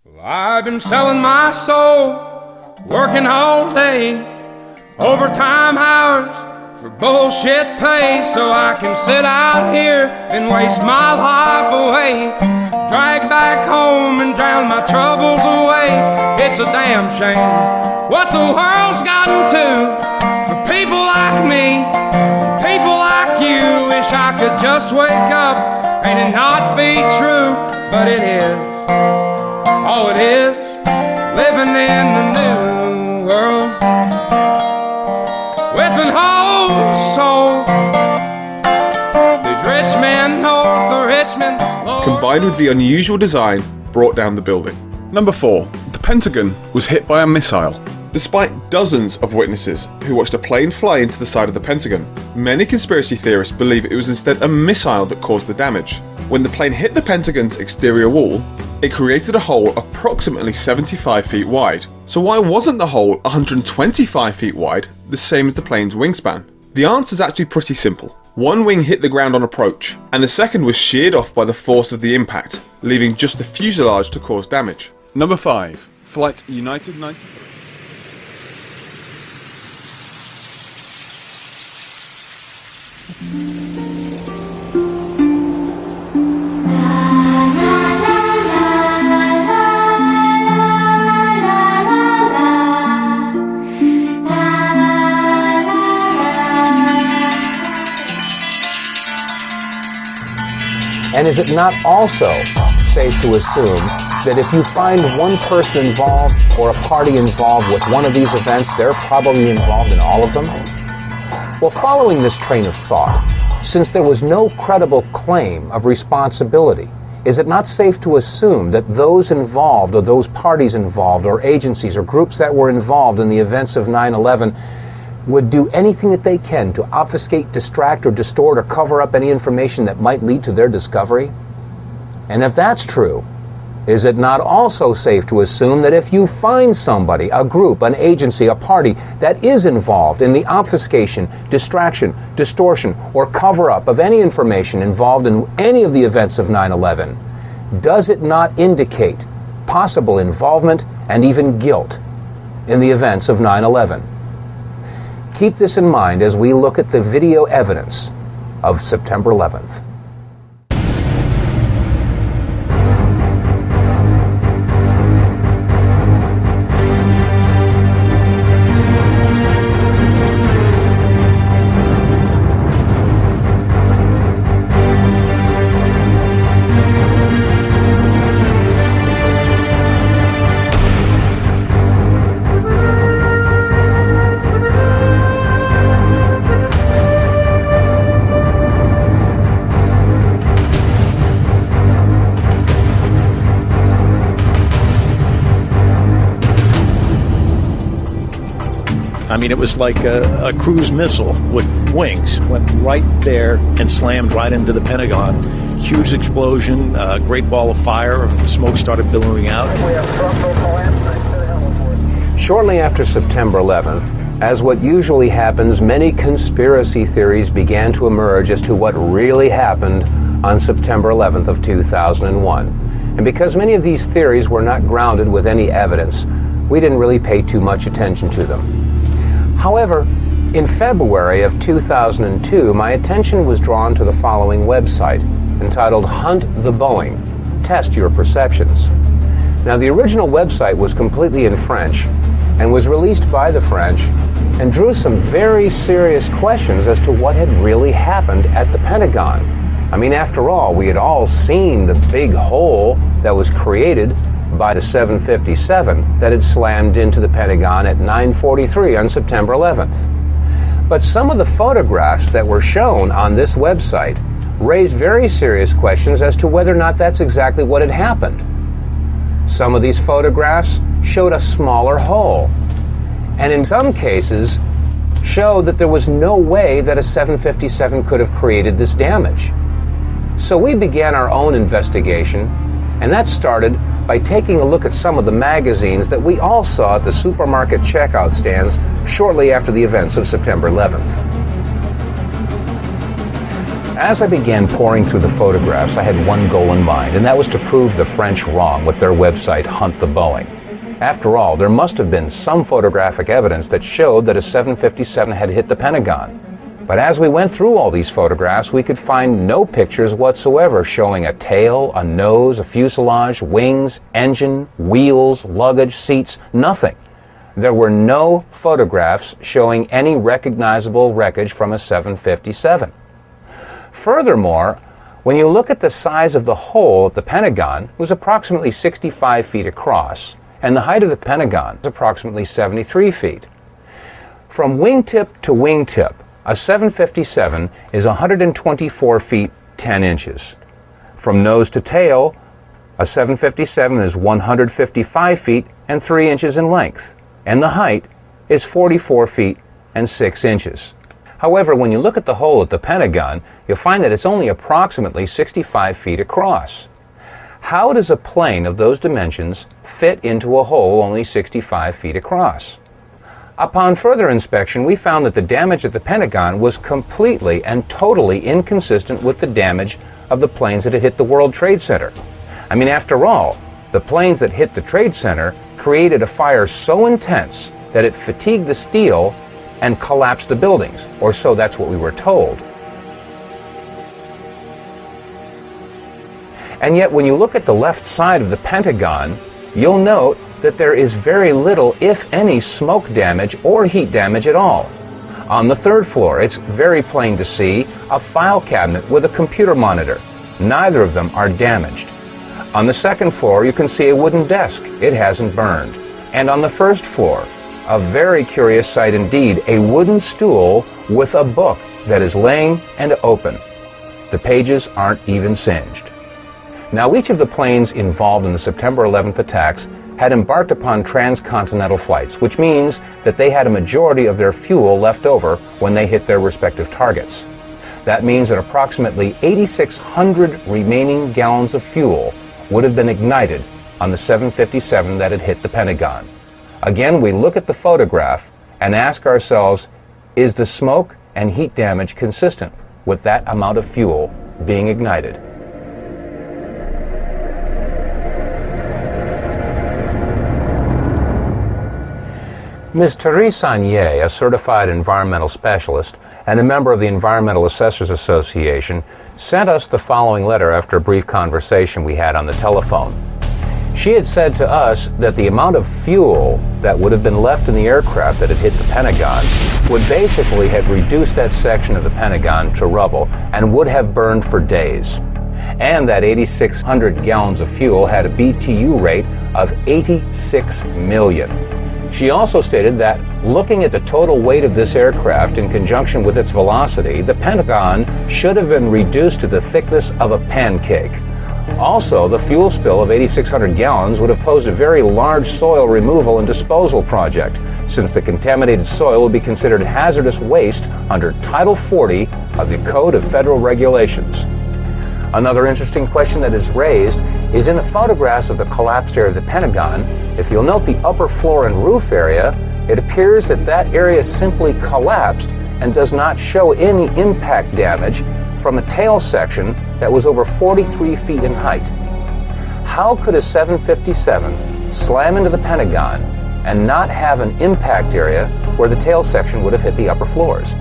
I've been selling my soul, working all day, overtime hours for bullshit pay, so I can sit out here and waste my life away, drag back home and drown my troubles away. It's a damn shame what the world's gotten to for people like me, people like you. Wish I could just wake up and it not be true, but it is. All it is, living in the new world with an whole soul. These rich men north of Richmond, combined with the unusual design, brought down the building. Number 4. The Pentagon was hit by a missile. Despite dozens of witnesses who watched a plane fly into the side of the Pentagon, many conspiracy theorists believe it was instead a missile that caused the damage. When the plane hit the Pentagon's exterior wall, it created a hole approximately 75 feet wide. So why wasn't the hole 125 feet wide, the same as the plane's wingspan? The answer's actually pretty simple. One wing hit the ground on approach, and the second was sheared off by the force of the impact, leaving just the fuselage to cause damage. Number 5. Flight United 93. And is it not also safe to assume that if you find one person involved or a party involved with one of these events, they're probably involved in all of them? Well, following this train of thought, since there was no credible claim of responsibility, is it not safe to assume that those involved or those parties involved or agencies or groups that were involved in the events of 9/11 would do anything that they can to obfuscate, distract, or distort or cover up any information that might lead to their discovery? And if that's true, is it not also safe to assume that if you find somebody, a group, an agency, a party that is involved in the obfuscation, distraction, distortion, or cover-up of any information involved in any of the events of 9/11, does it not indicate possible involvement and even guilt in the events of 9/11? Keep this in mind as we look at the video evidence of September 11th. I mean, it was like a cruise missile with wings. Went right there and slammed right into the Pentagon. Huge explosion, great ball of fire, smoke started billowing out. Shortly after September 11th, as what usually happens, many conspiracy theories began to emerge as to what really happened on September 11th of 2001. And because many of these theories were not grounded with any evidence, we didn't really pay too much attention to them. However, in February of 2002, my attention was drawn to the following website, entitled Hunt the Boeing, Test Your Perceptions. Now, the original website was completely in French and was released by the French and drew some very serious questions as to what had really happened at the Pentagon. I mean, after all, we had all seen the big hole that was created by the 757 that had slammed into the Pentagon at 9:43 on September 11th. But some of the photographs that were shown on this website raised very serious questions as to whether or not that's exactly what had happened. Some of these photographs showed a smaller hole, and in some cases showed that there was no way that a 757 could have created this damage. So we began our own investigation, and that started by taking a look at some of the magazines that we all saw at the supermarket checkout stands shortly after the events of September 11th. As I began poring through the photographs, I had one goal in mind, and that was to prove the French wrong with their website, Hunt the Boeing. After all, there must have been some photographic evidence that showed that a 757 had hit the Pentagon. But as we went through all these photographs, we could find no pictures whatsoever showing a tail, a nose, a fuselage, wings, engine, wheels, luggage, seats, nothing. There were no photographs showing any recognizable wreckage from a 757. Furthermore, when you look at the size of the hole at the Pentagon, it was approximately 65 feet across, and the height of the Pentagon is approximately 73 feet. From wingtip to wingtip, a 757 is 124 feet 10 inches. From nose to tail, a 757 is 155 feet and 3 inches in length, and the height is 44 feet and 6 inches. However, when you look at the hole at the Pentagon, you'll find that it's only approximately 65 feet across. How does a plane of those dimensions fit into a hole only 65 feet across? Upon further inspection, we found that the damage at the Pentagon was completely and totally inconsistent with the damage of the planes that had hit the World Trade Center. I mean, after all, the planes that hit the Trade Center created a fire so intense that it fatigued the steel and collapsed the buildings, or so that's what we were told. And yet when you look at the left side of the Pentagon, you'll note that there is very little, if any, smoke damage or heat damage at all. On the third floor, it's very plain to see a file cabinet with a computer monitor. Neither of them are damaged. On the second floor, you can see a wooden desk. It hasn't burned. And on the first floor, a very curious sight indeed, a wooden stool with a book that is laying and open. The pages aren't even singed. Now, each of the planes involved in the September 11th attacks had embarked upon transcontinental flights, which means that they had a majority of their fuel left over when they hit their respective targets. That means that approximately 8,600 remaining gallons of fuel would have been ignited on the 757 that had hit the Pentagon. Again, we look at the photograph and ask ourselves, is the smoke and heat damage consistent with that amount of fuel being ignited? Ms. Therese Sagnier, a certified environmental specialist and a member of the Environmental Assessors Association, sent us the following letter after a brief conversation we had on the telephone. She had said to us that the amount of fuel that would have been left in the aircraft that had hit the Pentagon would basically have reduced that section of the Pentagon to rubble and would have burned for days. And that 8,600 gallons of fuel had a BTU rate of 86 million. She also stated that looking at the total weight of this aircraft in conjunction with its velocity, the Pentagon should have been reduced to the thickness of a pancake. Also, the fuel spill of 8,600 gallons would have posed a very large soil removal and disposal project, since the contaminated soil would be considered hazardous waste under Title 40 of the Code of Federal Regulations. Another interesting question that is raised is in the photographs of the collapsed area of the Pentagon. If you'll note the upper floor and roof area, it appears that that area simply collapsed and does not show any impact damage from a tail section that was over 43 feet in height. How could a 757 slam into the Pentagon and not have an impact area where the tail section would have hit the upper floors?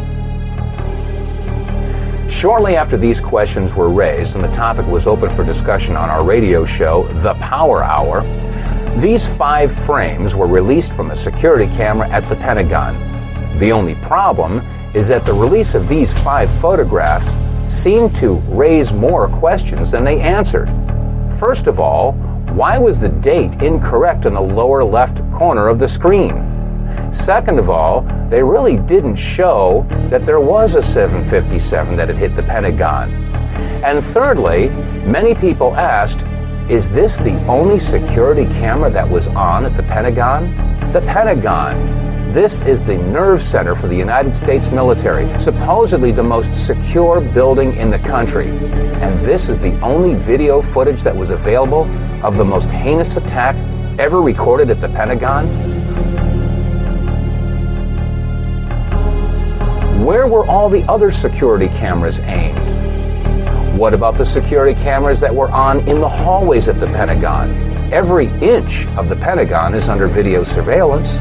Shortly after these questions were raised and the topic was open for discussion on our radio show, The Power Hour, these 5 frames were released from a security camera at the Pentagon. The only problem is that the release of these 5 photographs seemed to raise more questions than they answered. First of all, why was the date incorrect in the lower left corner of the screen? Second of all, they really didn't show that there was a 757 that had hit the Pentagon. And thirdly, many people asked, is this the only security camera that was on at the Pentagon? The Pentagon. This is the nerve center for the United States military, supposedly the most secure building in the country. And this is the only video footage that was available of the most heinous attack ever recorded at the Pentagon? Where were all the other security cameras aimed? What about the security cameras that were on in the hallways at the Pentagon? Every inch of the Pentagon is under video surveillance.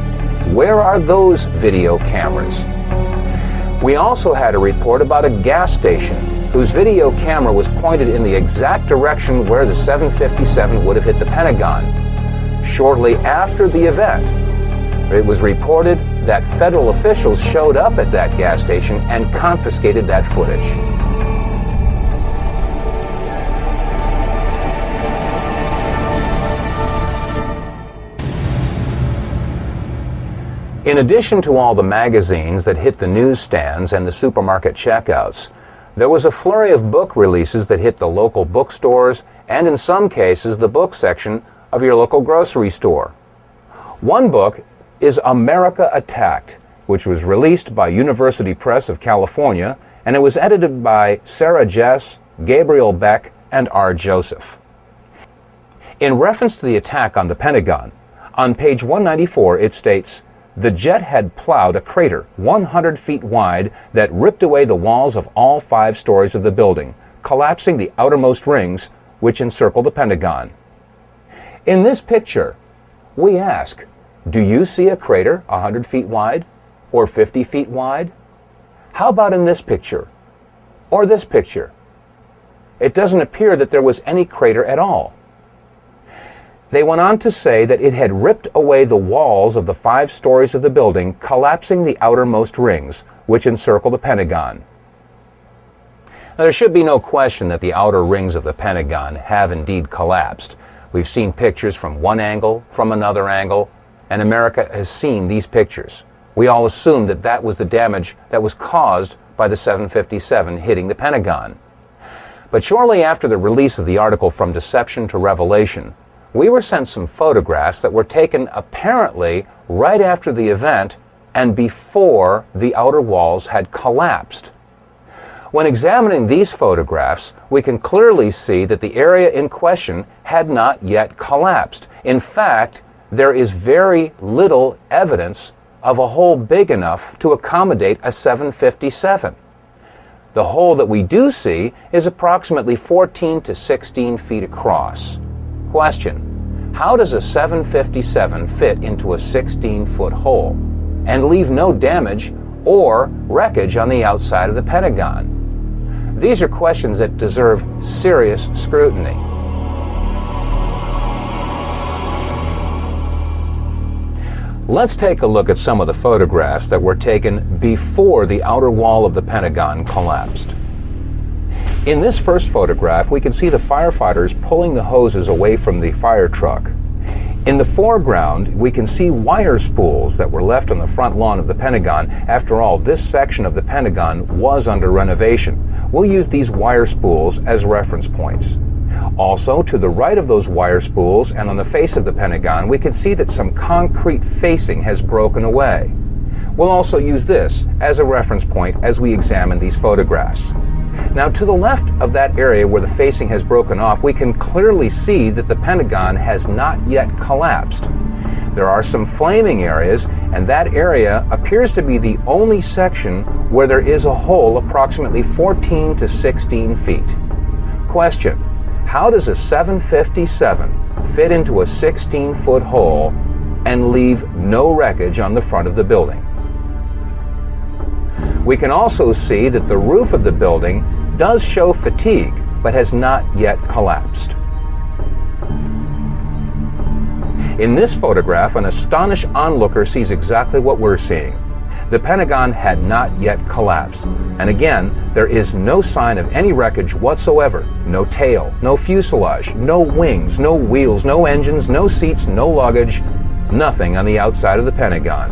Where are those video cameras? We also had a report about a gas station whose video camera was pointed in the exact direction where the 757 would have hit the Pentagon. Shortly after the event, it was reported that federal officials showed up at that gas station and confiscated that footage. In addition to all the magazines that hit the newsstands and the supermarket checkouts, there was a flurry of book releases that hit the local bookstores and, in some cases, the book section of your local grocery store. One book is America Attacked, which was released by University Press of California, and it was edited by Sarah Jess, Gabriel Beck, and R. Joseph. In reference to the attack on the Pentagon, on page 194 it states, "The jet had plowed a crater 100 feet wide that ripped away the walls of all 5 stories of the building, collapsing the outermost rings which encircle the Pentagon." In this picture, we ask, do you see a crater 100 feet wide or 50 feet wide? How about in this picture or this picture? It doesn't appear that there was any crater at all. They went on to say that it had ripped away the walls of the 5 stories of the building, collapsing the outermost rings, which encircle the Pentagon. Now, there should be no question that the outer rings of the Pentagon have indeed collapsed. We've seen pictures from one angle, from another angle, and America has seen these pictures. We all assume that that was the damage that was caused by the 757 hitting the Pentagon. But shortly after the release of the article From Deception to Revelation, we were sent some photographs that were taken apparently right after the event and before the outer walls had collapsed. When examining these photographs, we can clearly see that the area in question had not yet collapsed. In fact, there is very little evidence of a hole big enough to accommodate a 757. The hole that we do see is approximately 14 to 16 feet across. Question: how does a 757 fit into a 16-foot hole and leave no damage or wreckage on the outside of the Pentagon? These are questions that deserve serious scrutiny. Let's take a look at some of the photographs that were taken before the outer wall of the Pentagon collapsed. In this first photograph, we can see the firefighters pulling the hoses away from the fire truck. In the foreground, we can see wire spools that were left on the front lawn of the Pentagon. After all, this section of the Pentagon was under renovation. We'll use these wire spools as reference points. Also, to the right of those wire spools and on the face of the Pentagon, we can see that some concrete facing has broken away. We'll also use this as a reference point as we examine these photographs. Now, to the left of that area where the facing has broken off, we can clearly see that the Pentagon has not yet collapsed. There are some flaming areas, and that area appears to be the only section where there is a hole approximately 14 to 16 feet. Question: how does a 757 fit into a 16-foot hole and leave no wreckage on the front of the building? We can also see that the roof of the building does show fatigue, but has not yet collapsed. In this photograph, an astonished onlooker sees exactly what we're seeing. The Pentagon had not yet collapsed. And again, there is no sign of any wreckage whatsoever. No tail, no fuselage, no wings, no wheels, no engines, no seats, no luggage, nothing on the outside of the Pentagon.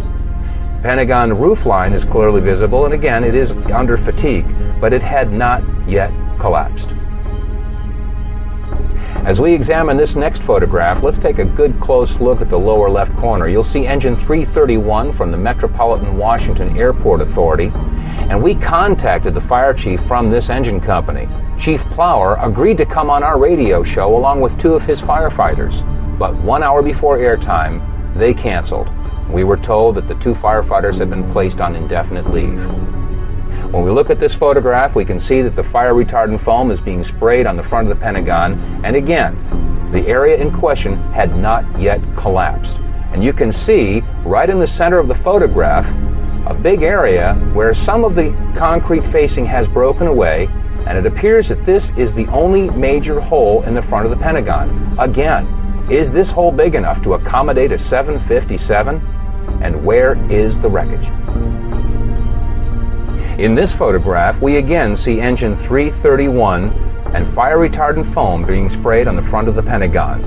Pentagon roofline is clearly visible, and again, it is under fatigue, but it had not yet collapsed. As we examine this next photograph, let's take a good close look at the lower left corner. You'll see engine 331 from the Metropolitan Washington Airport Authority, and we contacted the fire chief from this engine company. Chief Plower agreed to come on our radio show along with 2 of his firefighters, but 1 hour before airtime, they canceled. We were told that the 2 firefighters had been placed on indefinite leave. When we look at this photograph, we can see that the fire retardant foam is being sprayed on the front of the Pentagon, and again, the area in question had not yet collapsed. And you can see right in the center of the photograph a big area where some of the concrete facing has broken away, and it appears that this is the only major hole in the front of the Pentagon. Again, is this hole big enough to accommodate a 757? And where is the wreckage? In this photograph, we again see engine 331 and fire retardant foam being sprayed on the front of the Pentagon.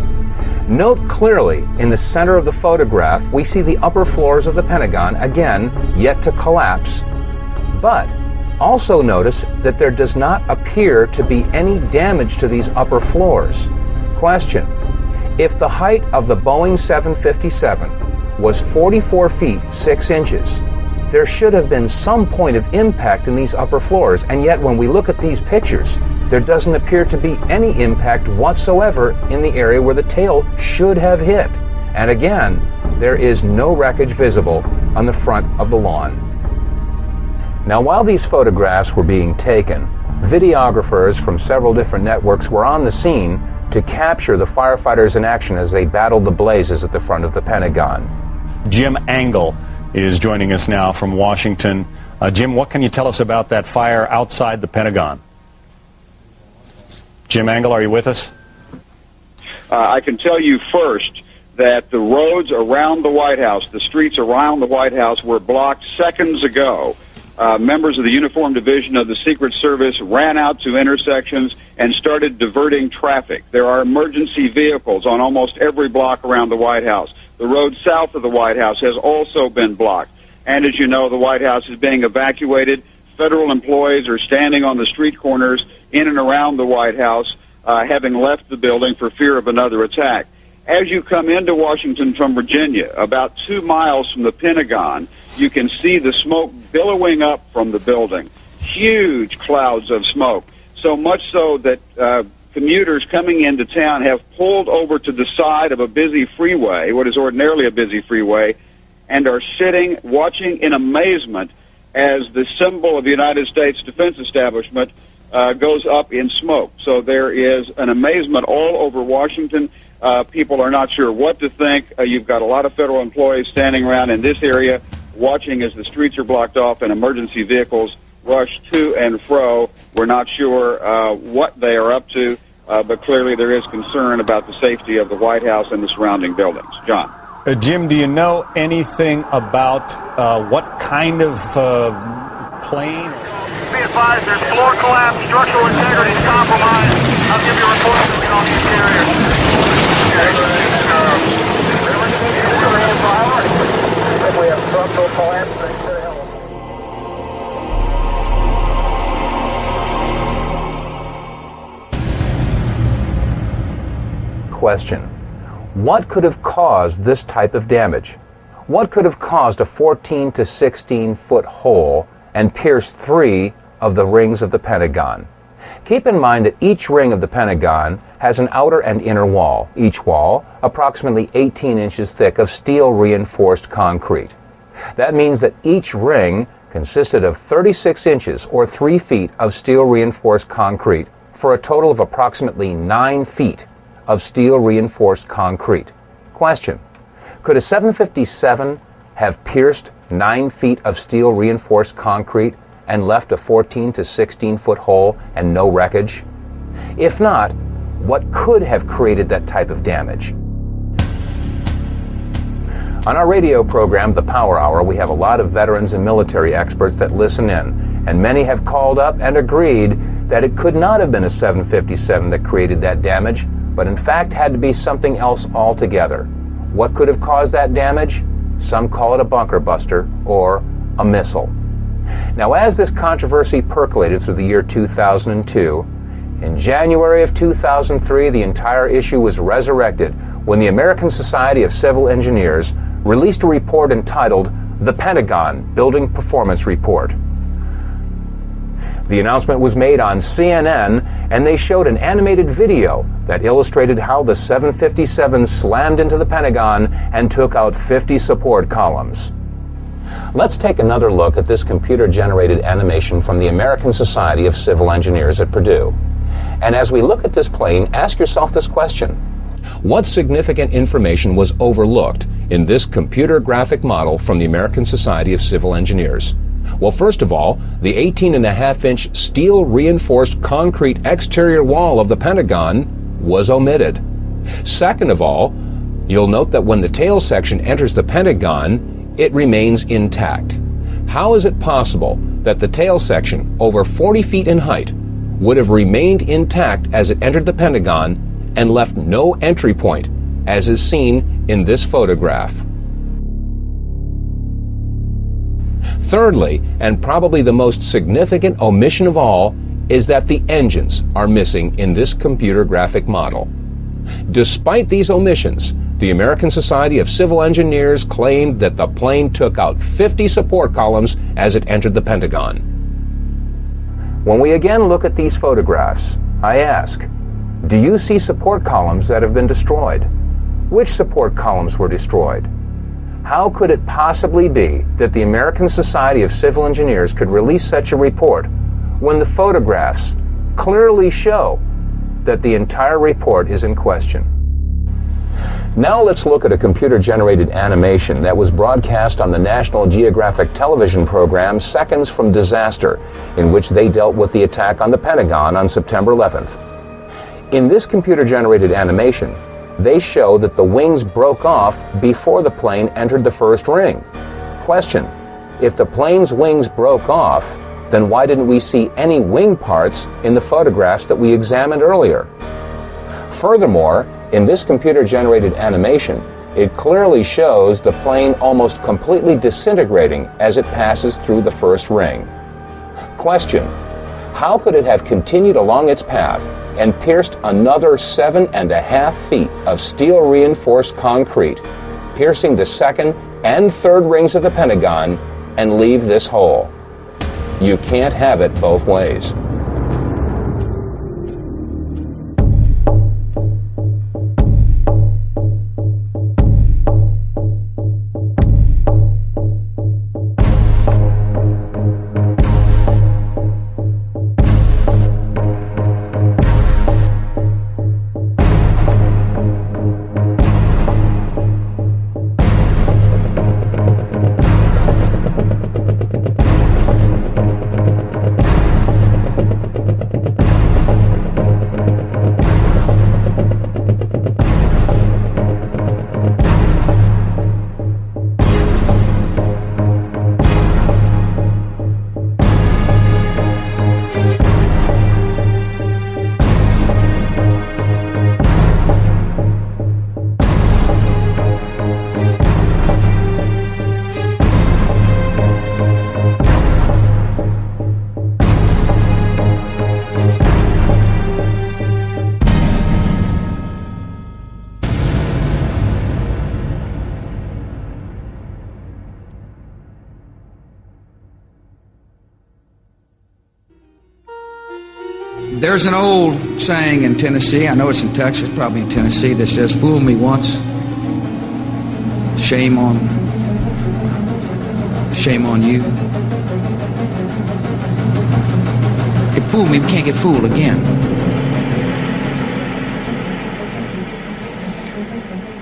Note clearly, in the center of the photograph, we see the upper floors of the Pentagon, again, yet to collapse. But also notice that there does not appear to be any damage to these upper floors. Question: if the height of the Boeing 757 was 44 feet 6 inches, there should have been some point of impact in these upper floors, and yet when we look at these pictures, there doesn't appear to be any impact whatsoever in the area where the tail should have hit. And again, there is no wreckage visible on the front of the lawn. Now, while these photographs were being taken, videographers from several different networks were on the scene to capture the firefighters in action as they battled the blazes at the front of the Pentagon. Jim Angle is joining us now from Washington. Jim, what can you tell us about that fire outside the Pentagon? Jim Angle, are you with us? I can tell you first that the roads around the White House, the streets around the White House, were blocked seconds ago. Members of the Uniform Division of the Secret Service ran out to intersections and started diverting traffic. There are emergency vehicles on almost every block around the White House. The road south of the White House has also been blocked. And as you know, the White House is being evacuated. Federal employees are standing on the street corners in and around the White House, having left the building for fear of another attack. As you come into Washington from Virginia, about 2 miles from the Pentagon, you can see the smoke billowing up from the building. Huge clouds of smoke. So much so that commuters coming into town have pulled over to the side of a busy freeway, what is ordinarily a busy freeway, and are sitting, watching in amazement as the symbol of the United States Defense Establishment goes up in smoke. So there is an amazement all over Washington. People are not sure what to think. You've got a lot of federal employees standing around in this area watching as the streets are blocked off and emergency vehicles rush to and fro. We're not sure what they are up to, but clearly there is concern about the safety of the White House and the surrounding buildings. John. Jim, do you know anything about what kind of plane? Be advised, there's floor collapse, structural integrity is compromised. I'll give you a report on the interior. If we have structural collapse, they should help. Question: what could have caused this type of damage? What could have caused a 14 to 16 foot hole and pierced 3 of the rings of the Pentagon? Keep in mind that each ring of the Pentagon has an outer and inner wall, each wall approximately 18 inches thick of steel reinforced concrete. That means that each ring consisted of 36 inches or 3 feet of steel reinforced concrete for a total of approximately 9 feet of steel reinforced concrete. Question: could a 757 have pierced 9 feet of steel reinforced concrete and left a 14 to 16 foot hole and no wreckage? If not, what could have created that type of damage? On our radio program, The Power Hour, we have a lot of veterans and military experts that listen in, and many have called up and agreed that it could not have been a 757 that created that damage, but in fact had to be something else altogether. What could have caused that damage? Some call it a bunker buster or a missile. Now, as this controversy percolated through the year 2002, in January of 2003, the entire issue was resurrected when the American Society of Civil Engineers released a report entitled The Pentagon Building Performance Report. The announcement was made on CNN, and they showed an animated video that illustrated how the 757 slammed into the Pentagon and took out 50 support columns. Let's take another look at this computer-generated animation from the American Society of Civil Engineers at Purdue. And as we look at this plane, ask yourself this question. What significant information was overlooked in this computer graphic model from the American Society of Civil Engineers? Well, first of all, the 18.5-inch steel-reinforced concrete exterior wall of the Pentagon was omitted. Second of all, you'll note that when the tail section enters the Pentagon, it remains intact. How is it possible that the tail section, over 40 feet in height, would have remained intact as it entered the Pentagon and left no entry point, as is seen in this photograph? Thirdly, and probably the most significant omission of all, is that the engines are missing in this computer graphic model. Despite these omissions, the American Society of Civil Engineers claimed that the plane took out 50 support columns as it entered the Pentagon. When we again look at these photographs, I ask, do you see support columns that have been destroyed? Which support columns were destroyed? How could it possibly be that the American Society of Civil Engineers could release such a report when the photographs clearly show that the entire report is in question? Now let's look at a computer-generated animation that was broadcast on the National Geographic television program Seconds from Disaster, in which they dealt with the attack on the Pentagon on September 11th. In this computer-generated animation, they show that the wings broke off before the plane entered the first ring. Question: if the plane's wings broke off, then why didn't we see any wing parts in the photographs that we examined earlier? Furthermore, in this computer-generated animation, it clearly shows the plane almost completely disintegrating as it passes through the first ring. Question: how could it have continued along its path and pierced another 7.5 feet of steel-reinforced concrete, piercing the second and third rings of the Pentagon, and leave this hole? You can't have it both ways. There's an old saying in Tennessee, I know it's in Texas, probably in Tennessee, that says, "Fool me once, shame on you." If fool me, we can't get fooled again.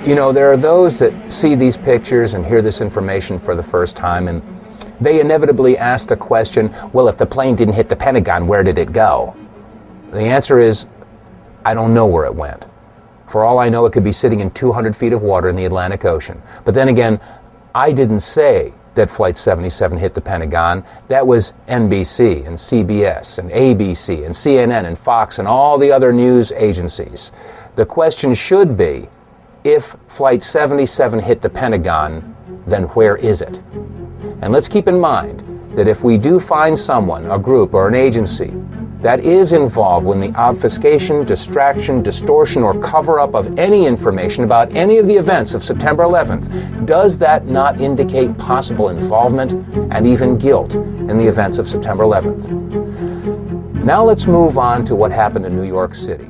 You know, there are those that see these pictures and hear this information for the first time, and they inevitably ask the question, well, if the plane didn't hit the Pentagon, where did it go? The answer is, I don't know where it went. For all I know, it could be sitting in 200 feet of water in the Atlantic Ocean. But then again, I didn't say that Flight 77 hit the Pentagon. That was NBC and CBS and ABC and CNN and Fox and all the other news agencies. The question should be, if Flight 77 hit the Pentagon, then where is it? And let's keep in mind that if we do find someone, a group, or an agency that is involved in the obfuscation, distraction, distortion, or cover-up of any information about any of the events of September 11th, does that not indicate possible involvement and even guilt in the events of September 11th? Now let's move on to what happened in New York City.